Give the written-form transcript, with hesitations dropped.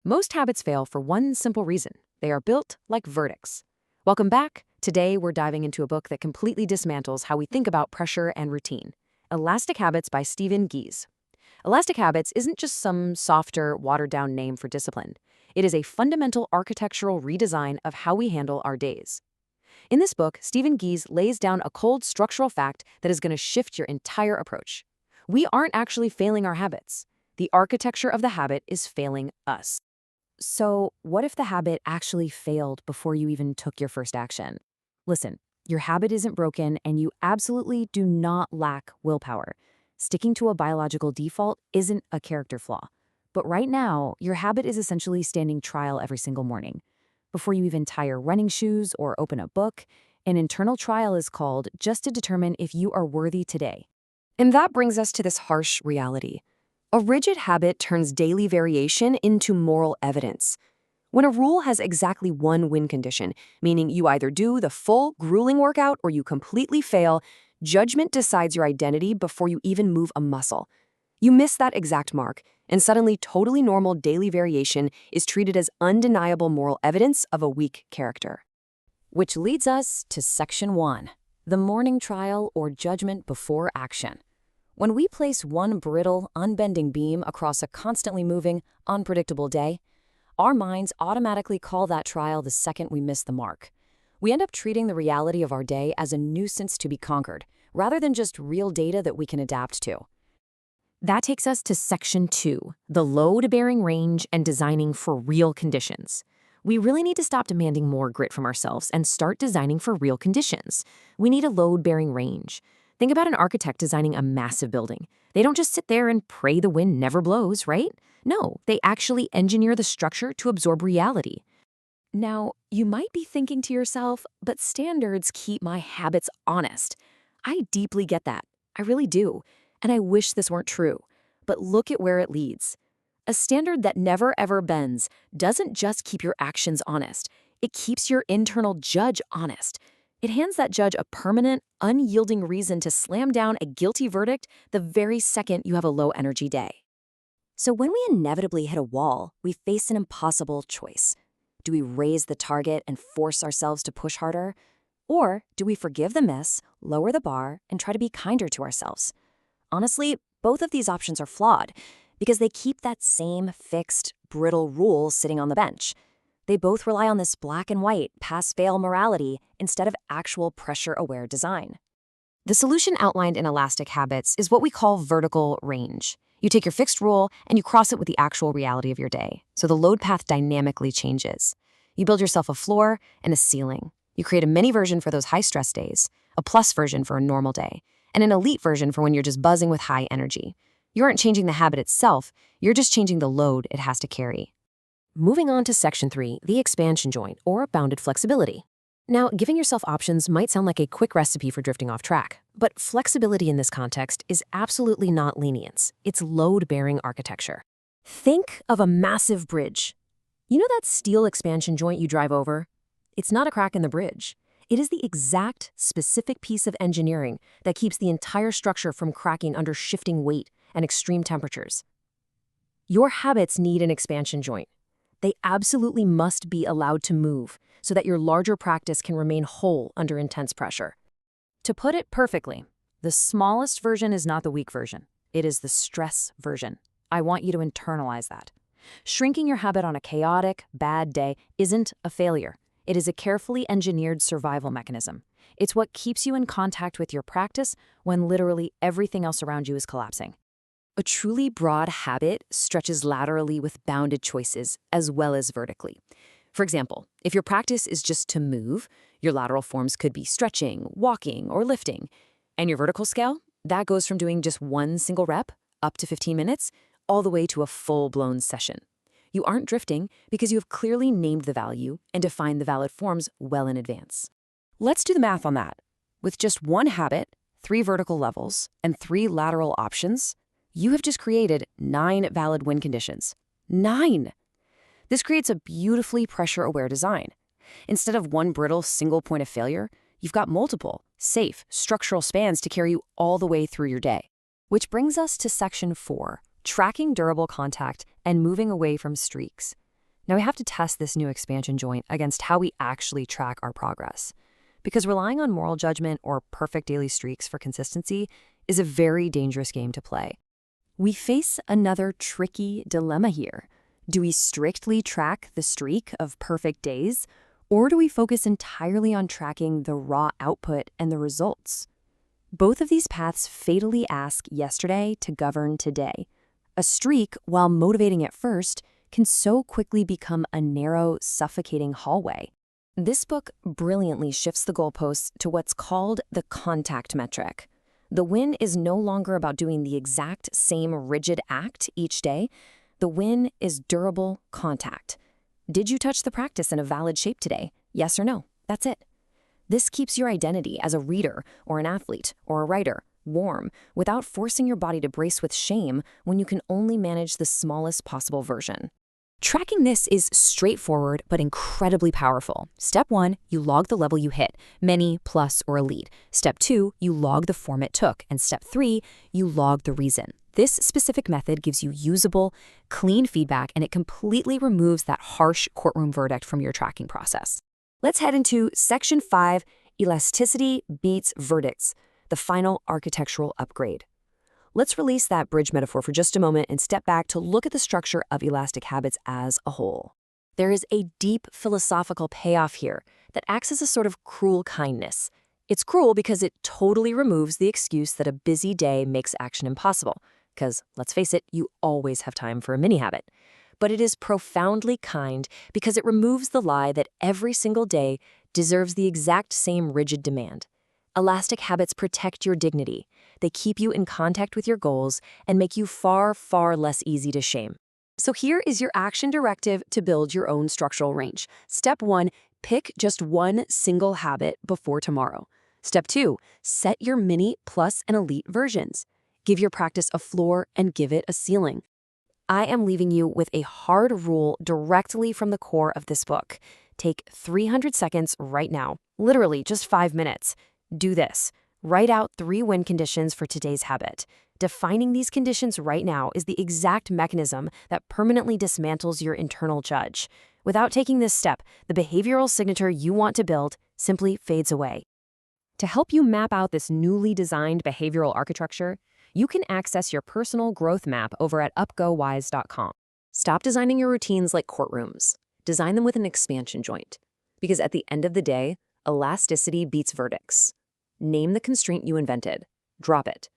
Most habits fail for one simple reason. They are built like verdicts. Welcome back. Today, we're diving into a book that completely dismantles how we think about pressure and routine. Elastic Habits by Stephen Gies. Elastic Habits isn't just some softer, watered-down name for discipline. It is a fundamental architectural redesign of how we handle our days. In this book, Stephen Gies lays down a cold structural fact that is going to shift your entire approach. We aren't actually failing our habits. The architecture of the habit is failing us. So, what if the habit actually failed before you even took your first action? Listen, your habit isn't broken and you absolutely do not lack willpower. Sticking to a biological default isn't a character flaw. But right now, your habit is essentially standing trial every single morning. Before you even tie your running shoes or open a book, an internal trial is called just to determine if you are worthy today. And that brings us to this harsh reality. A rigid habit turns daily variation into moral evidence. When a rule has exactly one win condition, meaning you either do the full, grueling workout or you completely fail, judgment decides your identity before you even move a muscle. You miss that exact mark, and suddenly totally normal daily variation is treated as undeniable moral evidence of a weak character. Which leads us to Section 1, the morning trial or judgment before action. When we place one brittle, unbending beam across a constantly moving, unpredictable day, our minds automatically call that trial the second we miss the mark. We end up treating the reality of our day as a nuisance to be conquered, rather than just real data that we can adapt to. That takes us to Section 2, the load-bearing range and designing for real conditions. We really need to stop demanding more grit from ourselves and start designing for real conditions. We need a load-bearing range. Think about an architect designing a massive building. They don't just sit there and pray the wind never blows, right? No, they actually engineer the structure to absorb reality. Now, you might be thinking to yourself, but standards keep my habits honest. I deeply get that. I really do. And I wish this weren't true. But look at where it leads. A standard that never ever bends doesn't just keep your actions honest. It keeps your internal judge honest. It hands that judge a permanent, unyielding reason to slam down a guilty verdict the very second you have a low-energy day. So when we inevitably hit a wall, we face an impossible choice. Do we raise the target and force ourselves to push harder? Or do we forgive the miss, lower the bar, and try to be kinder to ourselves? Honestly, both of these options are flawed because they keep that same fixed, brittle rule sitting on the bench. They both rely on this black and white, pass-fail morality instead of actual pressure-aware design. The solution outlined in Elastic Habits is what we call vertical range. You take your fixed rule and you cross it with the actual reality of your day, so the load path dynamically changes. You build yourself a floor and a ceiling. You create a mini version for those high-stress days, a plus version for a normal day, and an elite version for when you're just buzzing with high energy. You aren't changing the habit itself, you're just changing the load it has to carry. Moving on to Section 3, the expansion joint, or bounded flexibility. Now, giving yourself options might sound like a quick recipe for drifting off track, but flexibility in this context is absolutely not lenience. It's load-bearing architecture. Think of a massive bridge. You know that steel expansion joint you drive over? It's not a crack in the bridge. It is the exact, specific piece of engineering that keeps the entire structure from cracking under shifting weight and extreme temperatures. Your habits need an expansion joint. They absolutely must be allowed to move so that your larger practice can remain whole under intense pressure. To put it perfectly, the smallest version is not the weak version. It is the stress version. I want you to internalize that. Shrinking your habit on a chaotic, bad day isn't a failure. It is a carefully engineered survival mechanism. It's what keeps you in contact with your practice when literally everything else around you is collapsing. A truly broad habit stretches laterally with bounded choices as well as vertically. For example, if your practice is just to move, your lateral forms could be stretching, walking, or lifting. And your vertical scale, that goes from doing just one single rep, up to 15 minutes, all the way to a full-blown session. You aren't drifting because you have clearly named the value and defined the valid forms well in advance. Let's do the math on that. With just one habit, 3 vertical levels, and 3 lateral options, you have just created 9 valid win conditions. 9! This creates a beautifully pressure-aware design. Instead of one brittle single point of failure, you've got multiple, safe, structural spans to carry you all the way through your day. Which brings us to Section 4, tracking durable contact and moving away from streaks. Now we have to test this new expansion joint against how we actually track our progress. Because relying on moral judgment or perfect daily streaks for consistency is a very dangerous game to play. We face another tricky dilemma here. Do we strictly track the streak of perfect days, or do we focus entirely on tracking the raw output and the results? Both of these paths fatally ask yesterday to govern today. A streak, while motivating at first, can so quickly become a narrow, suffocating hallway. This book brilliantly shifts the goalposts to what's called the contact metric. The win is no longer about doing the exact same rigid act each day. The win is durable contact. Did you touch the practice in a valid shape today? Yes or no? That's it. This keeps your identity as a reader or an athlete or a writer warm without forcing your body to brace with shame when you can only manage the smallest possible version. Tracking this is straightforward but incredibly powerful. Step 1, you log the level you hit, many, plus, or elite. Step 2, you log the form it took. And step 3, you log the reason. This specific method gives you usable, clean feedback, and it completely removes that harsh courtroom verdict from your tracking process. Let's head into Section 5, Elasticity Beats Verdicts, the final architectural upgrade. Let's release that bridge metaphor for just a moment and step back to look at the structure of elastic habits as a whole. There is a deep philosophical payoff here that acts as a sort of cruel kindness. It's cruel because it totally removes the excuse that a busy day makes action impossible, because, let's face it, you always have time for a mini habit. But it is profoundly kind because it removes the lie that every single day deserves the exact same rigid demand. Elastic habits protect your dignity. They keep you in contact with your goals and make you far, far less easy to shame. So here is your action directive to build your own structural range. Step 1, pick just one single habit before tomorrow. Step 2, set your mini, plus, and elite versions. Give your practice a floor and give it a ceiling. I am leaving you with a hard rule directly from the core of this book. Take 300 seconds right now, literally just 5 minutes. Do this. Write out 3 win conditions for today's habit. Defining these conditions right now is the exact mechanism that permanently dismantles your internal judge. Without taking this step, the behavioral signature you want to build simply fades away. To help you map out this newly designed behavioral architecture, you can access your personal growth map over at upgowise.com. Stop designing your routines like courtrooms. Design them with an expansion joint. Because at the end of the day, elasticity beats verdicts. Name the constraint you invented. Drop it.